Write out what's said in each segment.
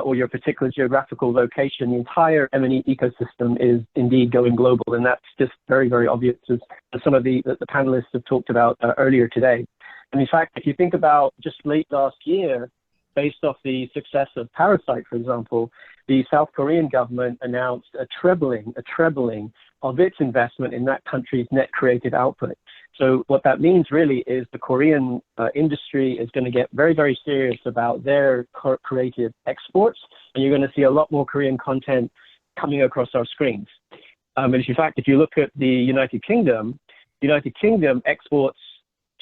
or your particular geographical location, the entire M&E ecosystem is indeed going global. And that's just very, very obvious, as some of the panelists have talked about earlier today. And in fact, if you think about just late last year, based off the success of Parasite, for example, the South Korean government announced a trebling of its investment in that country's net creative output. So what that means really is the Korean industry is going to get very, very serious about their creative exports, and you're going to see a lot more Korean content coming across our screens. And in fact, if you look at the United Kingdom exports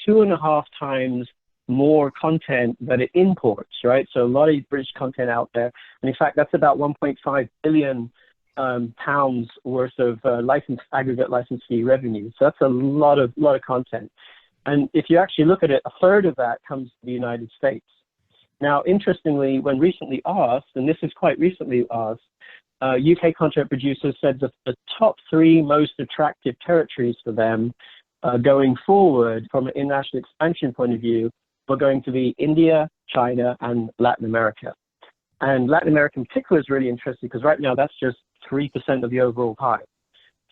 2.5 times more content than it imports, right? So a lot of British content out there. And in fact, that's about 1.5 billion pounds worth of aggregate license fee revenue. So that's a lot of content. And if you actually look at it, a third of that comes to the United States. Now, interestingly, when recently asked, and this is quite recently asked, UK content producers said that the top 3 most attractive territories for them going forward from an international expansion point of view were going to be India, China, and Latin America. And Latin America in particular is really interesting because right now that's just 3% of the overall pie.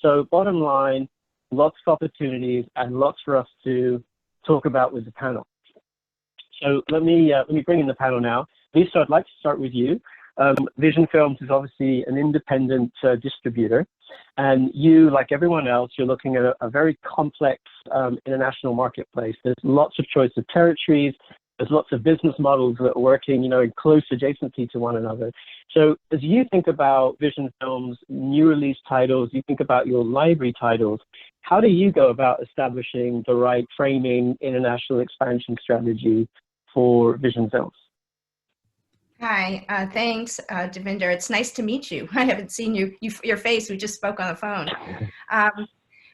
So bottom line, lots of opportunities and lots for us to talk about with the panel. So let me bring in the panel now. Lisa, I'd like to start with you. Vision Films is obviously an independent distributor, and you, like everyone else, you're looking at a very complex international marketplace. There's lots of choice of territories. There's lots of business models that are working, in close adjacency to one another. So as you think about Vision Films' new release titles, you think about your library titles, how do you go about establishing the right framing international expansion strategy for Vision Films? Hi, thanks, Davinder. It's nice to meet you. I haven't seen your face. We just spoke on the phone.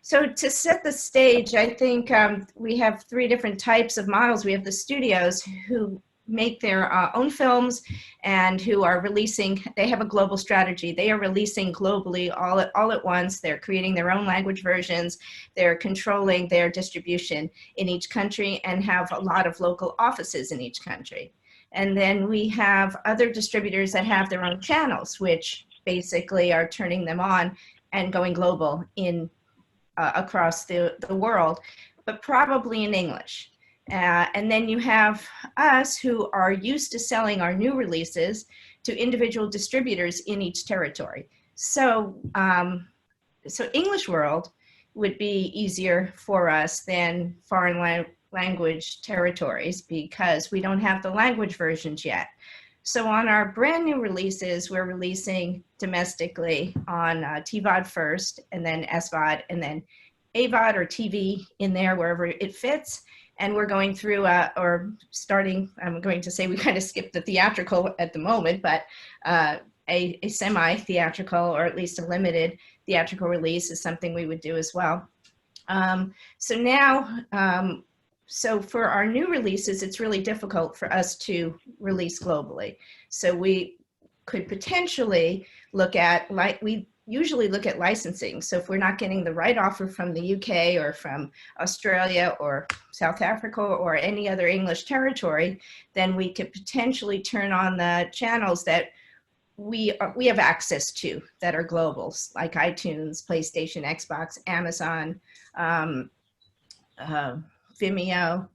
So to set the stage, I think we have 3 different types of models. We have the studios who make their own films and who are releasing, they have a global strategy. They are releasing globally all at once. They're creating their own language versions. They're controlling their distribution in each country and have a lot of local offices in each country. And then we have other distributors that have their own channels, which basically are turning them on and going global across the world, but probably in English. And then you have us who are used to selling our new releases to individual distributors in each territory. So, so English world would be easier for us than foreign language territories because we don't have the language versions yet. So on our brand new releases, we're releasing domestically on TVOD first, and then SVOD, and then AVOD or TV in there wherever it fits. And we're going through, or starting, I'm going to say we kind of skipped the theatrical at the moment, but a semi-theatrical or at least a limited theatrical release is something we would do as well. So now, so for our new releases, it's really difficult for us to release globally. So we could potentially look at, we usually look at licensing. So if we're not getting the right offer from the UK or from Australia or South Africa or any other English territory, then we could potentially turn on the channels that we have access to that are global, like iTunes, PlayStation, Xbox, Amazon, Vimeo,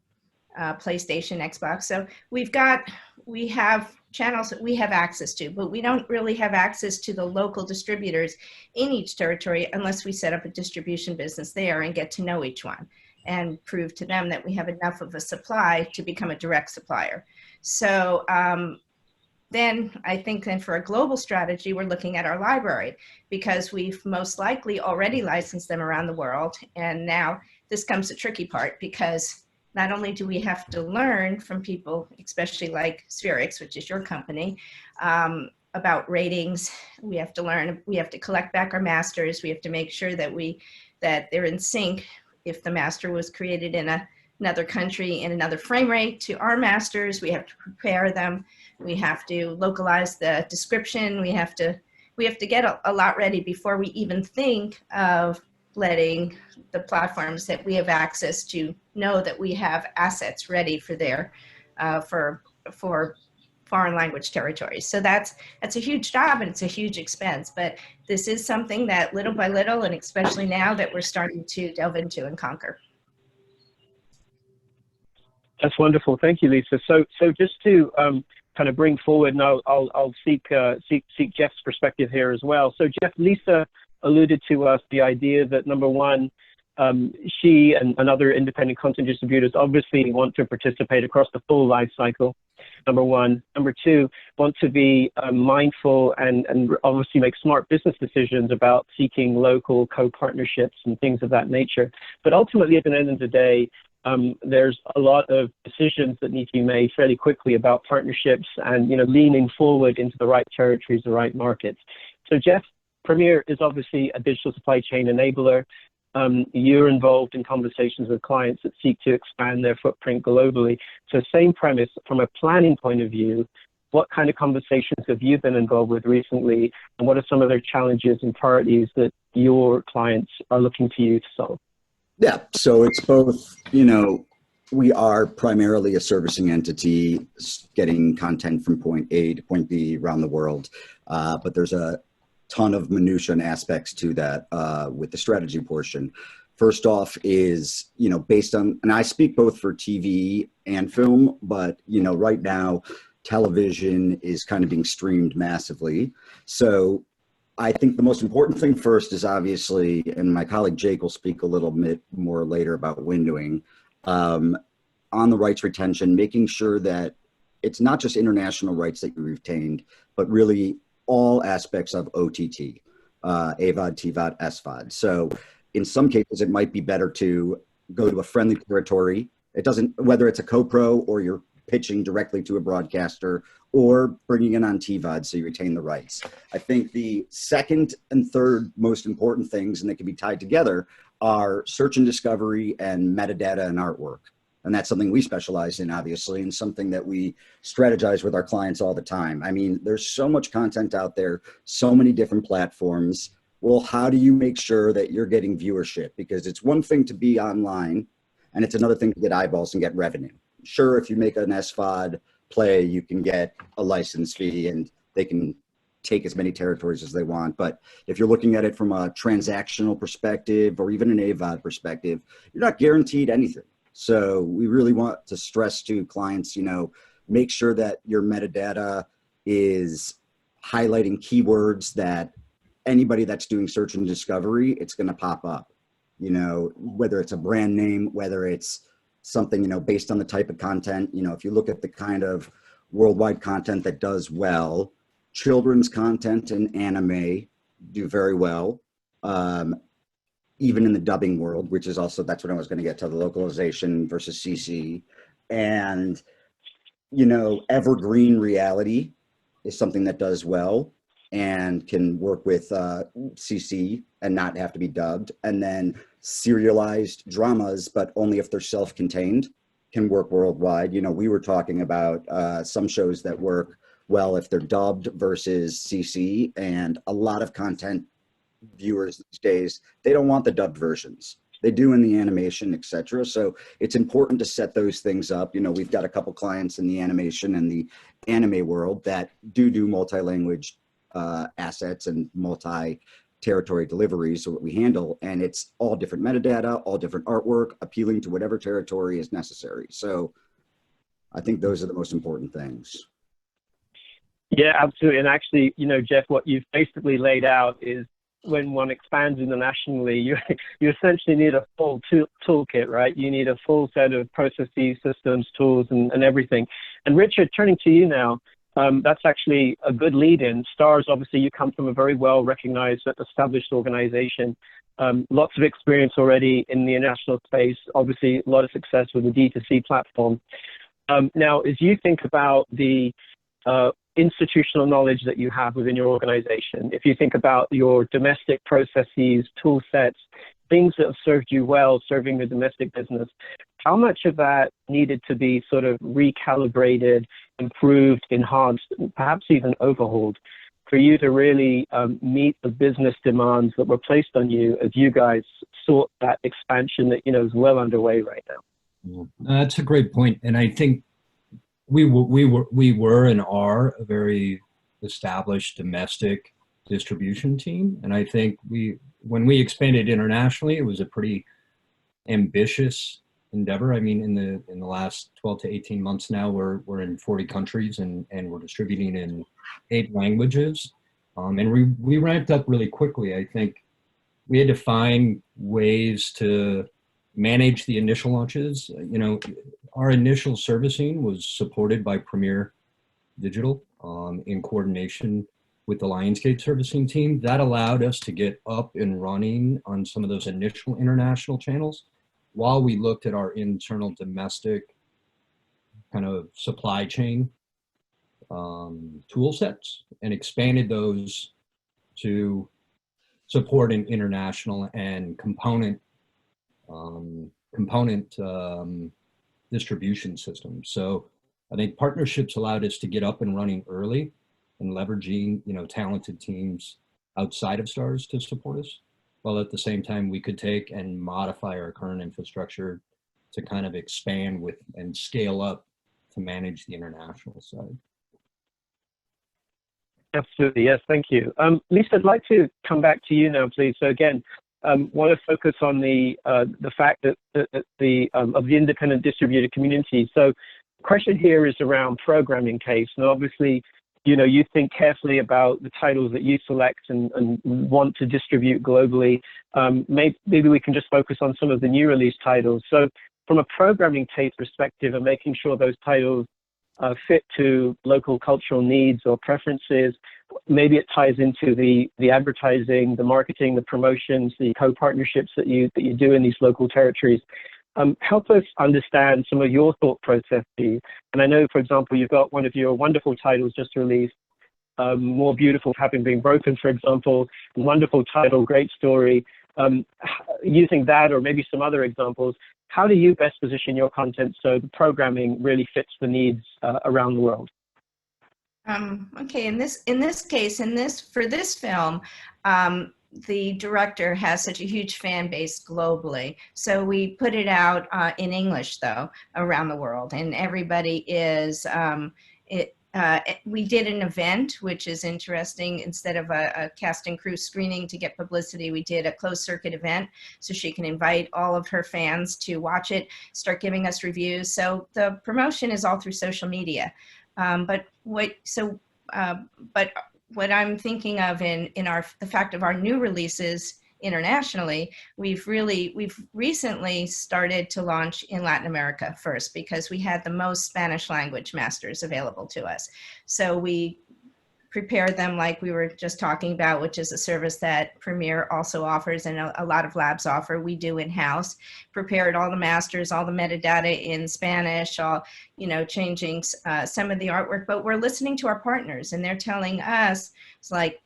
PlayStation, Xbox. So we have channels that we have access to, but we don't really have access to the local distributors in each territory unless we set up a distribution business there and get to know each one and prove to them that we have enough of a supply to become a direct supplier. So then I think then for a global strategy, we're looking at our library because we've most likely already licensed them around the world. And now this comes the tricky part because not only do we have to learn from people, especially like Spherex, which is your company, about ratings, we have to learn, we have to collect back our masters, we have to make sure that they're in sync. If the master was created in another country in another frame rate to our masters, we have to prepare them, we have to localize the description, we have to get a lot ready before we even think of letting the platforms that we have access to know that we have assets ready for their for foreign language territories. So that's a huge job and it's a huge expense, but this is something that little by little, and especially now that we're starting to delve into and conquer. That's wonderful. Thank you, Lisa. So just to kind of bring forward, and I'll seek Jeff's perspective here as well. So Jeff, Lisa alluded to us the idea that number one, she and other independent content distributors obviously want to participate across the full life cycle, number one. Number two, want to be mindful and obviously make smart business decisions about seeking local co-partnerships and things of that nature. But ultimately, at the end of the day, there's a lot of decisions that need to be made fairly quickly about partnerships and, leaning forward into the right territories, the right markets. So Jeff, Premier is obviously a digital supply chain enabler. You're involved in conversations with clients that seek to expand their footprint globally. So same premise, from a planning point of view, what kind of conversations have you been involved with recently, and what are some of their challenges and priorities that your clients are looking to you to solve? Yeah, so it's both, we are primarily a servicing entity getting content from point A to point B around the world, but there's a ton of minutia and aspects to that with the strategy portion. First off is, based on, and I speak both for TV and film, but, right now television is kind of being streamed massively. So I think the most important thing first is obviously, and my colleague Jake will speak a little bit more later about windowing, on the rights retention, making sure that it's not just international rights that you retained, but really all aspects of OTT, AVOD, TVOD, SVOD. So in some cases, it might be better to go to a friendly territory. It doesn't, whether it's a co-pro or you're pitching directly to a broadcaster or bringing it on TVOD so you retain the rights. I think the second and third most important things, and they can be tied together, are search and discovery and metadata and artwork. And that's something we specialize in, obviously, and something that we strategize with our clients all the time. I mean, there's so much content out there, so many different platforms. Well, how do you make sure that you're getting viewership? Because it's one thing to be online, and it's another thing to get eyeballs and get revenue. Sure, if you make an SVOD play, you can get a license fee and they can take as many territories as they want. But if you're looking at it from a transactional perspective or even an AVOD perspective, you're not guaranteed anything. So we really want to stress to clients, make sure that your metadata is highlighting keywords that anybody that's doing search and discovery, it's going to pop up, whether it's a brand name, whether it's something, based on the type of content. If you look at the kind of worldwide content that does well, children's content and anime do very well. Even in the dubbing world, which is also, that's what I was going to get to, the localization versus CC. And, evergreen reality is something that does well and can work with CC and not have to be dubbed. And then serialized dramas, but only if they're self-contained, can work worldwide. We were talking about some shows that work well if they're dubbed versus CC, and a lot of content viewers these days, they don't want the dubbed versions. They do in the animation, etc. So it's important to set those things up. We've got a couple clients in the animation and the anime world that do multi-language assets and multi-territory deliveries, so what we handle, and it's all different metadata, all different artwork, appealing to whatever territory is necessary. So I think those are the most important things. Yeah, absolutely. And actually, Jeff, what you've basically laid out is when one expands internationally, you essentially need a full toolkit, right? You need a full set of processes, systems, tools, and everything. And Richard, turning to you now, that's actually a good lead-in. Starz, obviously, you come from a very well-recognized, established organization. Lots of experience already in the international space. Obviously, a lot of success with the D2C platform. Now, as you think about the institutional knowledge that you have within your organization, if you think about your domestic processes, tool sets, things that have served you well serving the domestic business, how much of that needed to be sort of recalibrated, improved, enhanced, perhaps even overhauled for you to really meet the business demands that were placed on you as you guys sought that expansion that is well underway right now? That's a great point. And I think we were and are a very established domestic distribution team, and I think when we expanded internationally, it was a pretty ambitious endeavor. I mean, in the last 12 to 18 months now, we're in 40 countries and we're distributing in 8 languages, and we ramped up really quickly. I think we had to find ways to manage the initial launches. You know, our initial servicing was supported by Premier Digital in coordination with the Lionsgate servicing team. That allowed us to get up and running on some of those initial international channels while we looked at our internal domestic kind of supply chain tool sets and expanded those to support an international and component distribution system. So I think partnerships allowed us to get up and running early and leveraging, you know, talented teams outside of Starz to support us, while at the same time we could take and modify our current infrastructure to kind of expand with and scale up to manage the international side. Absolutely, yes, thank you. Lise, I'd like to come back to you now, please. So again, want to focus on the fact that of the independent distributor community. So the question here is around programming taste. Now, obviously, you know, you think carefully about the titles that you select and want to distribute globally. Maybe we can just focus on some of the new release titles. So from a programming taste perspective and making sure those titles fit to local cultural needs or preferences, maybe it ties into the advertising, the marketing, the promotions, the co-partnerships that you do in these local territories. Help us understand some of your thought processes. And I know, for example, you've got one of your wonderful titles just released, More Beautiful for Having Been Broken, for example. Wonderful title, great story. Using that or maybe some other examples, how do you best position your content so the programming really fits the needs around the world? Okay, in this case, for this film, the director has such a huge fan base globally. So we put it out in English, though, around the world, and everybody is, we did an event, which is interesting. Instead of a cast and crew screening to get publicity, we did a closed circuit event so she can invite all of her fans to watch it, start giving us reviews. So the promotion is all through social media. But what I'm thinking of in the fact of our new releases internationally, we've recently started to launch in Latin America first, because we had the most Spanish language masters available to us. So we prepared them like we were just talking about, which is a service that Premier also offers and a lot of labs offer. We do in-house, prepared all the masters, all the metadata in Spanish, all, you know, changing some of the artwork, but we're listening to our partners and they're telling us, it's like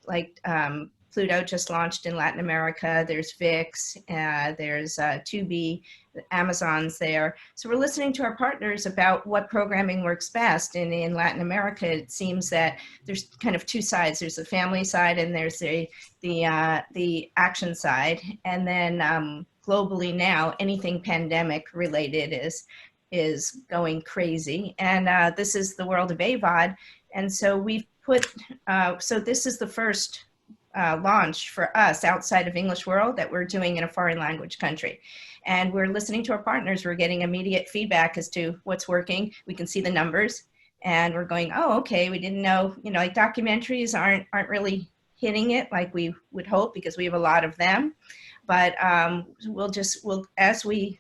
Pluto just launched in Latin America. There's VIX, there's Tubi, Amazon's there. So we're listening to our partners about what programming works best. And in Latin America, it seems that there's kind of two sides. There's the family side and there's the action side. And then globally now, anything pandemic related is going crazy. And this is the world of AVOD. And so we've put, so this is the first launch for us outside of English world that we're doing in a foreign language country. And we're listening to our partners. We're getting immediate feedback as to what's working. We can see the numbers and we're going, oh, okay, we didn't know, you know, like documentaries aren't really hitting it like we would hope, because we have a lot of them. But as we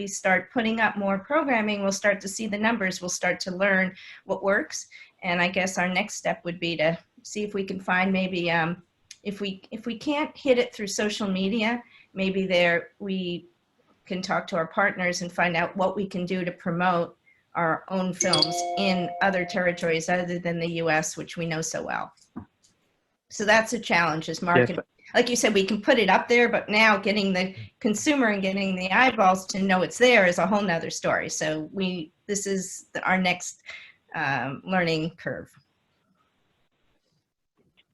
start putting up more programming, we'll start to see the numbers. We'll start to learn what works. And I guess our next step would be to see if we can find maybe, if we can't hit it through social media, maybe we can talk to our partners and find out what we can do to promote our own films in other territories other than the US, which we know so well. So that's a challenge, is marketing. Yes. Like you said, we can put it up there, but now getting the consumer and getting the eyeballs to know it's there is a whole nother story. So this is our next learning curve.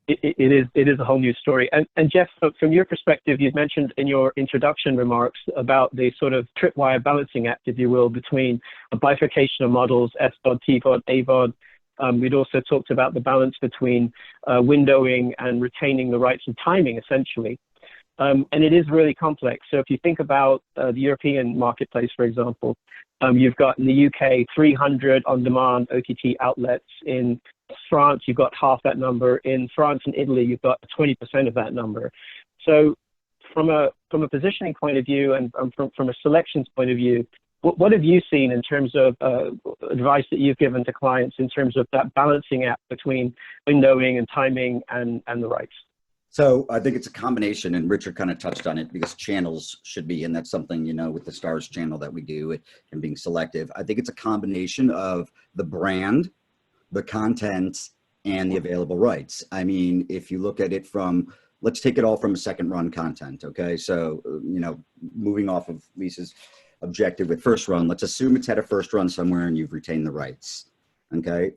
it is a whole new story. And Jeff, from your perspective, you've mentioned in your introduction remarks about the sort of tripwire balancing act, if you will, between a bifurcation of models, SVOD, TVOD, AVOD. We'd also talked about the balance between windowing and retaining the rights and timing, essentially. And it is really complex. So if you think about the European marketplace, for example, you've got in the UK 300 on-demand OTT outlets. In France, you've got half that number. In France and Italy, you've got 20% of that number. So from a positioning point of view and from a selections point of view, what have you seen in terms of advice that you've given to clients in terms of that balancing act between windowing and timing and the rights? So I think it's a combination, and Richard kind of touched on it, because channels should be, and that's something, you know, with the Starz channel that we do and being selective. I think it's a combination of the brand, the content, and the available rights. I mean, if you look at it from, let's take it all from a second run content, okay? So, you know, moving off of Lisa's objective with first run, let's assume it's had a first run somewhere and you've retained the rights, okay?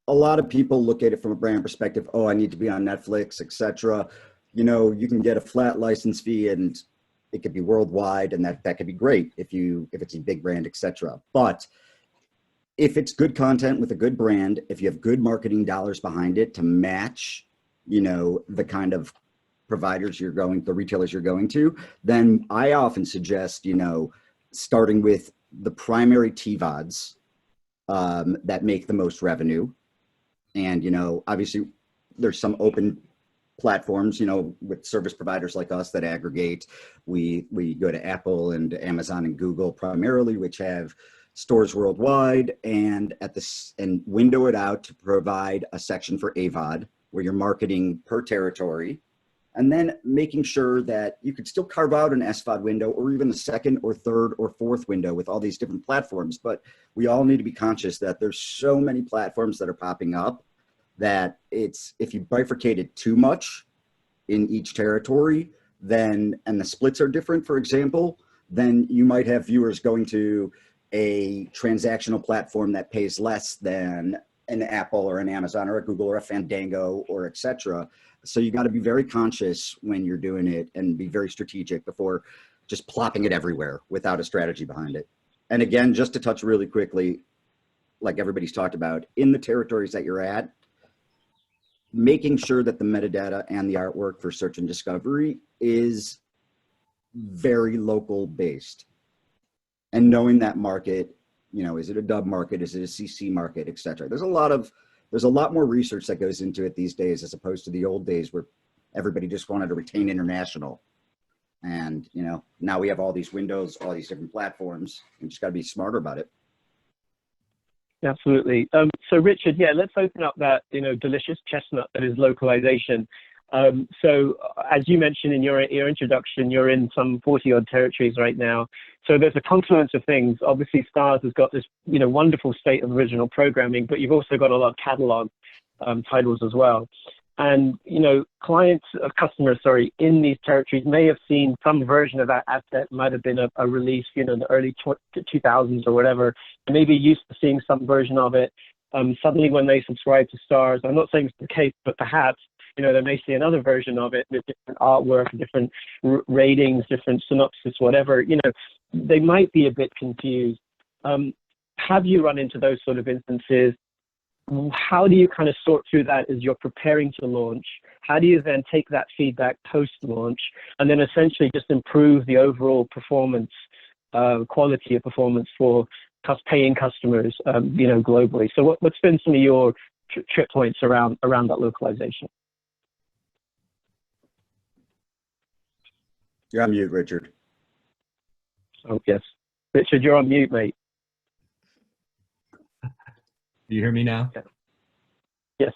A lot of people look at it from a brand perspective. Oh, I need to be on Netflix, etc. You know, you can get a flat license fee and it could be worldwide, and that could be great if it's a big brand, etc. But if it's good content with a good brand, if you have good marketing dollars behind it to match, you know, the kind of providers the retailers you're going to, then I often suggest, you know, starting with the primary TVODs that make the most revenue. And, you know, obviously there's some open platforms, you know, with service providers like us that aggregate. We go to Apple and Amazon and Google primarily, which have stores worldwide, and and window it out to provide a section for AVOD where you're marketing per territory, and then making sure that you could still carve out an SVOD window or even a second or third or fourth window with all these different platforms. But we all need to be conscious that there's so many platforms that are popping up that if you bifurcate it too much in each territory, then, and the splits are different, for example, then you might have viewers going to a transactional platform that pays less than an Apple or an Amazon or a Google or a Fandango or etc. So you got to be very conscious when you're doing it and be very strategic before just plopping it everywhere without a strategy behind it. And again, just to touch really quickly, like everybody's talked about, in the territories that you're at, making sure that the metadata and the artwork for search and discovery is very local based. And knowing that market, you know, is it a dub market? Is it a CC market, et cetera? There's a lot more research that goes into it these days, as opposed to the old days where everybody just wanted to retain international. And, you know, now we have all these windows, all these different platforms, and just got to be smarter about it. Absolutely. So Richard, yeah, let's open up that, you know, delicious chestnut that is localization. So as you mentioned in your introduction, you're in some 40 odd territories right now. So there's a confluence of things. Obviously Starz has got this, you know, wonderful state of original programming, but you've also got a lot of catalog titles as well. And, you know, customers, in these territories may have seen some version of that asset, might have been a release, you know, in the early 2000s or whatever, and maybe used to seeing some version of it. Suddenly when they subscribe to Starz, I'm not saying it's the case, but perhaps, you know, they may see another version of it with different artwork, different ratings, different synopsis, whatever, you know, they might be a bit confused. Have you run into those sort of instances? How do you kind of sort through that as you're preparing to launch? How do you then take that feedback post-launch and then essentially just improve the overall performance, quality of performance for paying customers, you know, globally? So what's been some of your trip points around that localization? You're on mute, Richard. Oh, yes. Richard, you're on mute, mate. Do you hear me now? Yes.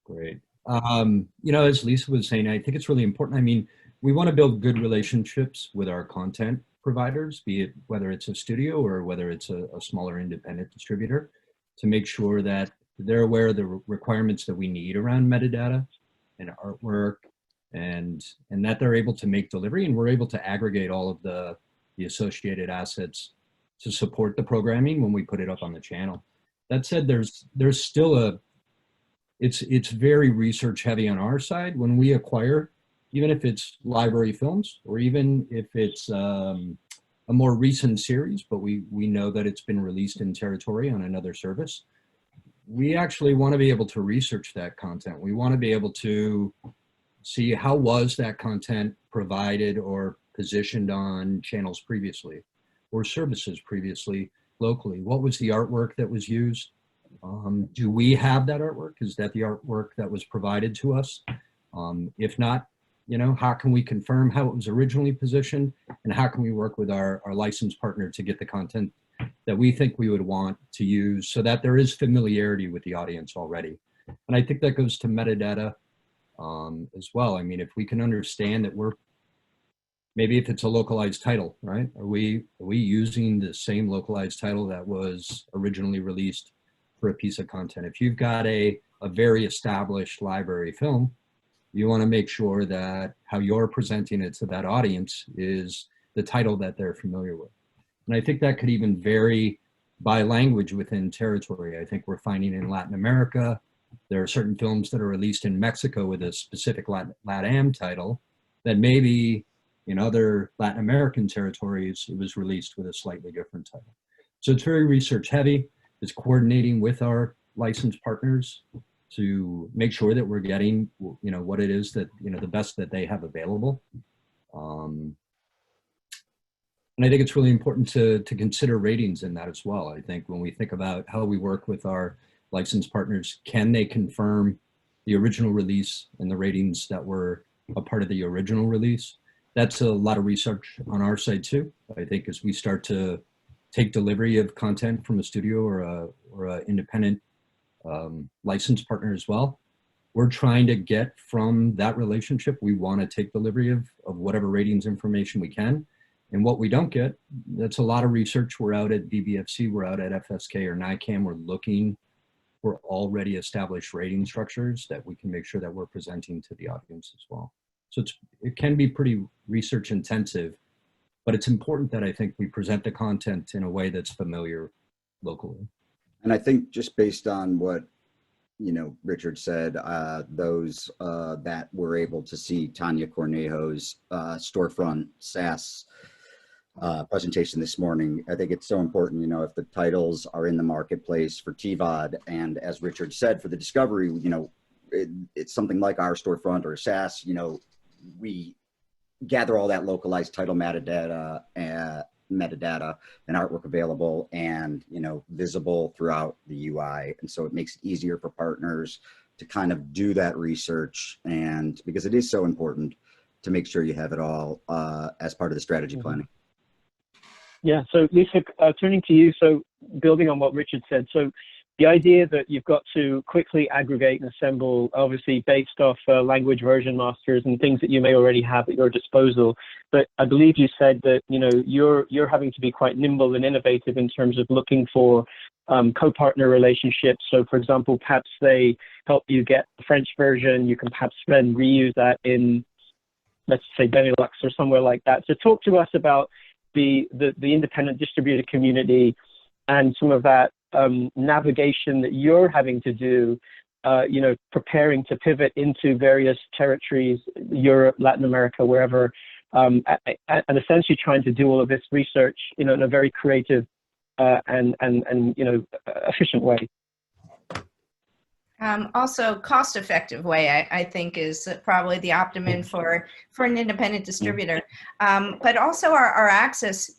Great. You know, as Lisa was saying, I think it's really important. I mean, we want to build good relationships with our content providers, be it whether it's a studio or whether it's a smaller independent distributor, to make sure that they're aware of the requirements that we need around metadata and artwork, and that they're able to make delivery, and we're able to aggregate all of the associated assets to support the programming when we put it up on the channel. That said, there's still it's very research heavy on our side when we acquire, even if it's library films or even if it's a more recent series, but we know that it's been released in territory on another service. We actually want to be able to research that content. We want to be able to see how was that content provided or positioned on channels previously or services previously locally. What was the artwork that was used? Do we have that artwork? Is that the artwork that was provided to us? If not, you know, how can we confirm how it was originally positioned, and how can we work with our licensed partner to get the content that we think we would want to use so that there is familiarity with the audience already? And I think that goes to metadata as well. I mean, if we can understand that maybe if it's a localized title, right? Are we using the same localized title that was originally released for a piece of content? If you've got a very established library film, you want to make sure that how you're presenting it to that audience is the title that they're familiar with. And I think that could even vary by language within territory. I think we're finding in Latin America, there are certain films that are released in Mexico with a specific LATAM title that maybe in other Latin American territories, it was released with a slightly different title. So it's very research heavy. It's coordinating with our licensed partners to make sure that we're getting, you know, what it is that, you know, the best that they have available. And I think it's really important to consider ratings in that as well. I think when we think about how we work with our licensed partners, can they confirm the original release and the ratings that were a part of the original release? That's a lot of research on our side too. I think as we start to take delivery of content from a studio or a independent licensed partner as well, we're trying to get from that relationship, we want to take delivery of whatever ratings information we can. And what we don't get, that's a lot of research. We're out at BBFC, we're out at FSK or NICAM, we're looking for already established rating structures that we can make sure that we're presenting to the audience as well. So it can be pretty research intensive, but it's important that I think we present the content in a way that's familiar locally. And I think just based on what, you know, Richard said, those that were able to see Tanya Cornejo's storefront SaaS presentation this morning, I think it's so important, you know, if the titles are in the marketplace for TVOD, and as Richard said, for the discovery, you know, it's something like our storefront or SaaS, you know, we gather all that localized title metadata and artwork available and, you know, visible throughout the UI. And so it makes it easier for partners to kind of do that research, and because it is so important to make sure you have it all as part of the strategy planning. Yeah, so Lisa, turning to you, so building on what Richard said, so the idea that you've got to quickly aggregate and assemble, obviously based off language version masters and things that you may already have at your disposal. But I believe you said that, you know, you're having to be quite nimble and innovative in terms of looking for co-partner relationships. So for example, perhaps they help you get the French version, you can perhaps then reuse that in, let's say, Benelux or somewhere like that. So talk to us about the independent distributor community and some of that navigation that you're having to do, you know, preparing to pivot into various territories, Europe, Latin America, wherever, and essentially trying to do all of this research, you know, in a very creative and you know, efficient way. Also, cost-effective way, I think, is probably the optimum for an independent distributor. But also our access,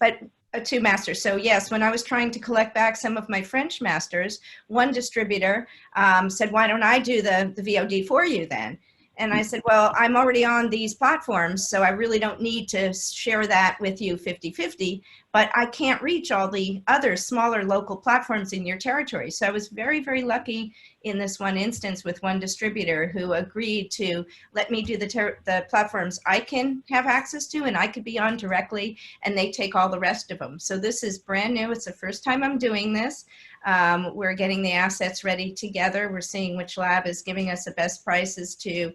to masters. So yes, when I was trying to collect back some of my French masters, one distributor said, why don't I do the VOD for you then? And I said, well, I'm already on these platforms, so I really don't need to share that with you 50-50, but I can't reach all the other smaller local platforms in your territory. So I was very, very lucky in this one instance with one distributor who agreed to let me do the platforms I can have access to and I could be on directly, and they take all the rest of them. So this is brand new. It's the first time I'm doing this. We're getting the assets ready together. We're seeing which lab is giving us the best prices to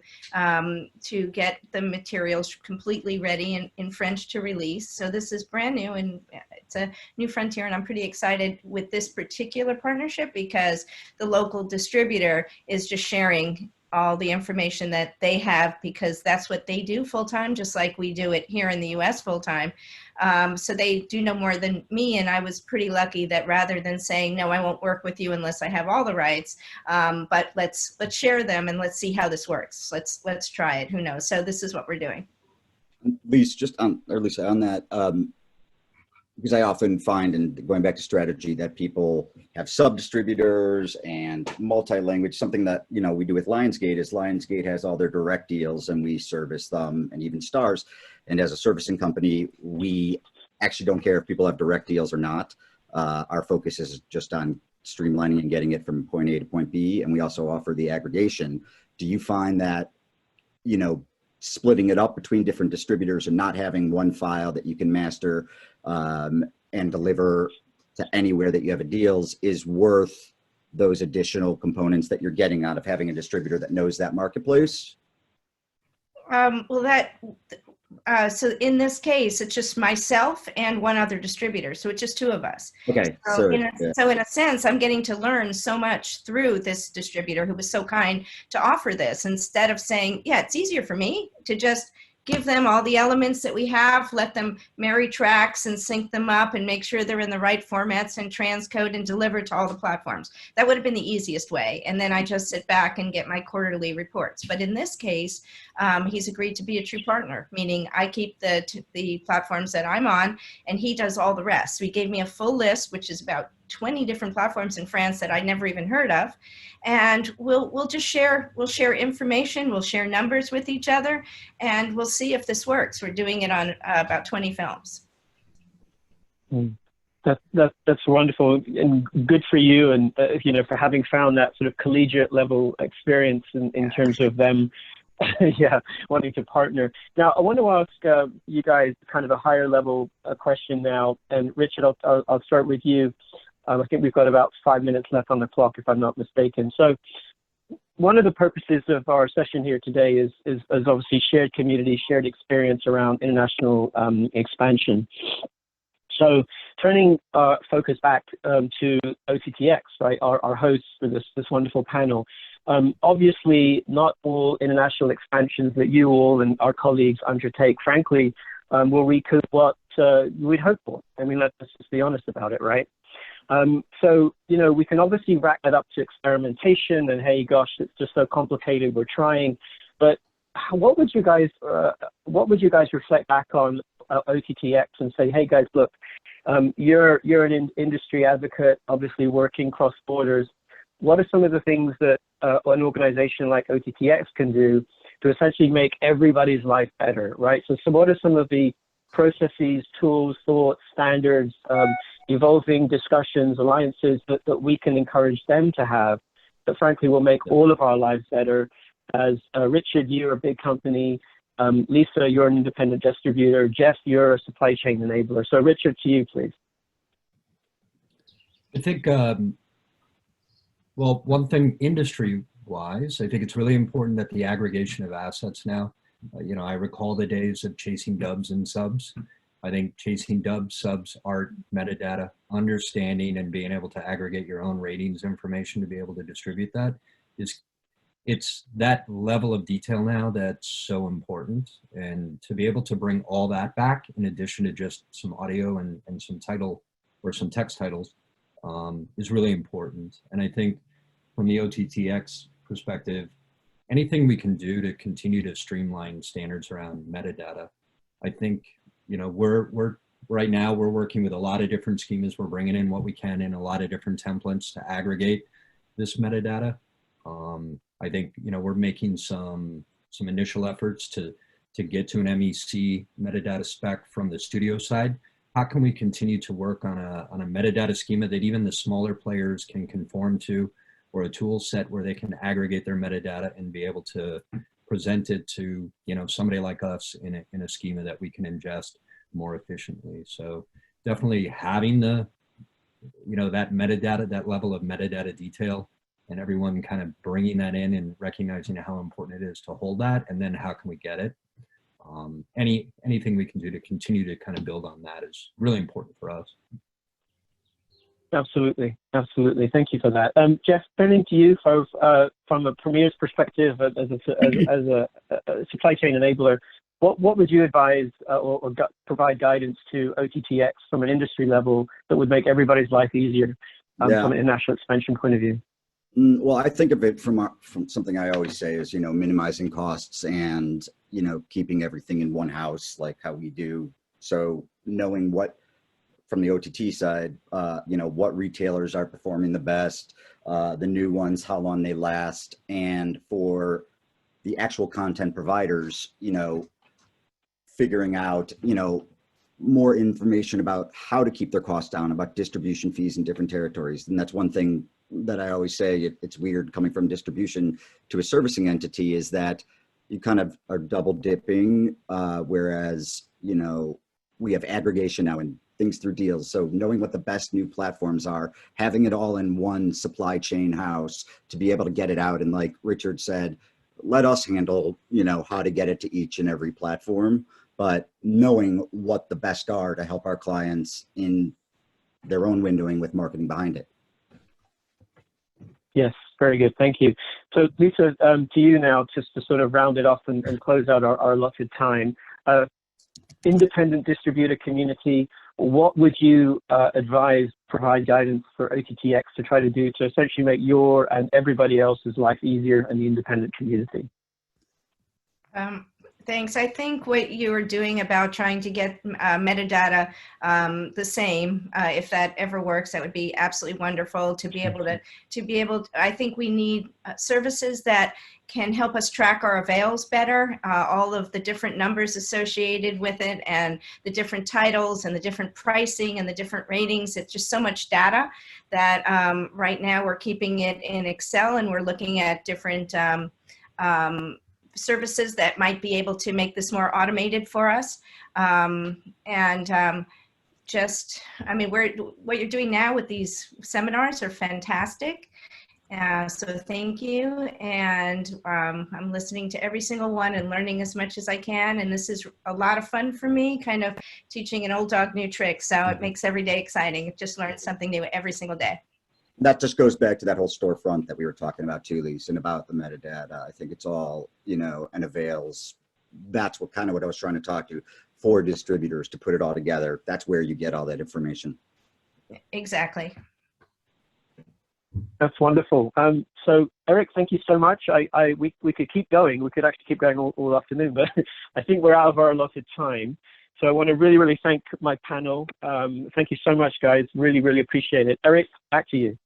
get the materials completely ready in French to release. So this is brand new, and it's a new frontier, and I'm pretty excited with this particular partnership because the local distributor is just sharing all the information that they have because that's what they do full-time, just like we do it here in the US full-time. So they do know more than me, and I was pretty lucky that rather than saying, no, I won't work with you unless I have all the rights, but let's share them and let's see how this works. Let's try it, who knows? So this is what we're doing. Lise, just on, or Lisa, on that, because I often find, and going back to strategy, that people have sub-distributors and multi-language. Something that, you know, we do with Lionsgate is Lionsgate has all their direct deals and we service them, and even Starz. And as a servicing company, we actually don't care if people have direct deals or not. Our focus is just on streamlining and getting it from point A to point B. And we also offer the aggregation. Do you find that, you know, splitting it up between different distributors and not having one file that you can master and deliver to anywhere that you have a deals is worth those additional components that you're getting out of having a distributor that knows that marketplace? So in this case, it's just myself and one other distributor. So it's just two of us. Okay. So in a sense, I'm getting to learn so much through this distributor who was so kind to offer this, instead of saying, yeah, it's easier for me to just give them all the elements that we have, let them marry tracks and sync them up and make sure they're in the right formats and transcode and deliver to all the platforms. That would have been the easiest way. And then I just sit back and get my quarterly reports. But in this case, he's agreed to be a true partner, meaning I keep the platforms that I'm on and he does all the rest. So he gave me a full list, which is about 20 different platforms in France that I never even heard of. And we'll just share, information, we'll share numbers with each other, and we'll see if this works. We're doing it on about 20 films. That's wonderful and good for you, and you know, for having found that sort of collegiate level experience in terms of them yeah, wanting to partner. Now, I want to ask you guys kind of a higher level question now, and Richard, I'll start with you. I think we've got about 5 minutes left on the clock, if I'm not mistaken. So one of the purposes of our session here today is obviously shared community, shared experience around international expansion. So turning focus back to OTT.X, right, our hosts for this wonderful panel. Obviously, not all international expansions that you all and our colleagues undertake, frankly, will recoup what we'd hope for. I mean, let's just be honest about it, right? So, you know, we can obviously rack that up to experimentation and, hey, gosh, it's just so complicated, we're trying. But what would you guys reflect back on OTT.X and say, hey, guys, look, you're an industry advocate, obviously working cross borders. What are some of the things that an organization like OTT.X can do to essentially make everybody's life better, right? So what are some of the processes, tools, thoughts, standards, evolving discussions, alliances that we can encourage them to have that frankly will make all of our lives better? As Richard, you're a big company. Lisa, you're an independent distributor. Jeff, you're a supply chain enabler. So Richard, to you, please. I think, well, one thing industry-wise, I think it's really important that the aggregation of assets now, you know, I recall the days of chasing dubs and subs. I think chasing dubs, subs, art, metadata, understanding and being able to aggregate your own ratings information to be able to distribute that it's that level of detail now that's so important. And to be able to bring all that back in addition to just some audio and some title or some text titles is really important. And I think from the OTT.X perspective, anything we can do to continue to streamline standards around metadata, I think, you know, right now we're working with a lot of different schemas. We're bringing in what we can in a lot of different templates to aggregate this metadata. I think, you know, we're making some initial efforts to get to an MEC metadata spec from the studio side. How can we continue to work on a metadata schema that even the smaller players can conform to, or a tool set where they can aggregate their metadata and be able to present it to, you know, somebody like us in a schema that we can ingest more efficiently. So definitely having the you know, that metadata, that level of metadata detail, and everyone kind of bringing that in and recognizing how important it is to hold that, and then how can we get it. Anything we can do to continue to kind of build on that is really important for us. Absolutely, absolutely. Thank you for that. Jeff, turning to you from a Premier's perspective as a supply chain enabler, what would you advise or provide guidance to OTT.X from an industry level that would make everybody's life easier from an international expansion point of view? Well, I think of it from something I always say is, you know, minimizing costs and, you know, keeping everything in one house like how we do. So knowing what, from the OTT side, you know, what retailers are performing the best, the new ones, how long they last, and for the actual content providers, you know, figuring out, you know, more information about how to keep their costs down, about distribution fees in different territories. And that's one thing that I always say, it's weird coming from distribution to a servicing entity, is that you kind of are double dipping, whereas, you know, we have aggregation now and things through deals. So knowing what the best new platforms are, having it all in one supply chain house to be able to get it out. And like Richard said, let us handle, you know, how to get it to each and every platform, but knowing what the best are to help our clients in their own windowing with marketing behind it. Yes, very good. Thank you. So Lisa, to you now, just to sort of round it off and close out our allotted time. Independent distributor community, what would you advise, provide guidance for OTT.X to try to do to essentially make your and everybody else's life easier in the independent community? Thanks. I think what you were doing about trying to get metadata the same, if that ever works, that would be absolutely wonderful to be able to, I think we need services that can help us track our avails better, all of the different numbers associated with it and the different titles and the different pricing and the different ratings. It's just so much data that right now we're keeping it in Excel, and we're looking at different services that might be able to make this more automated for us. Just, I mean, what you're doing now with these seminars are fantastic. So thank you. And I'm listening to every single one and learning as much as I can. And this is a lot of fun for me, kind of teaching an old dog new tricks. So it makes every day exciting. Just learn something new every single day. That just goes back to that whole storefront that we were talking about too, Lise, and about the metadata. I think it's all, you know, and avails. That's what I was trying to talk to for distributors to put it all together. That's where you get all that information. Exactly. That's wonderful. So Eric, thank you so much. We could keep going. We could actually keep going all afternoon, but I think we're out of our allotted time. So I want to really, really thank my panel. Thank you so much, guys. Really, really appreciate it. Eric, back to you.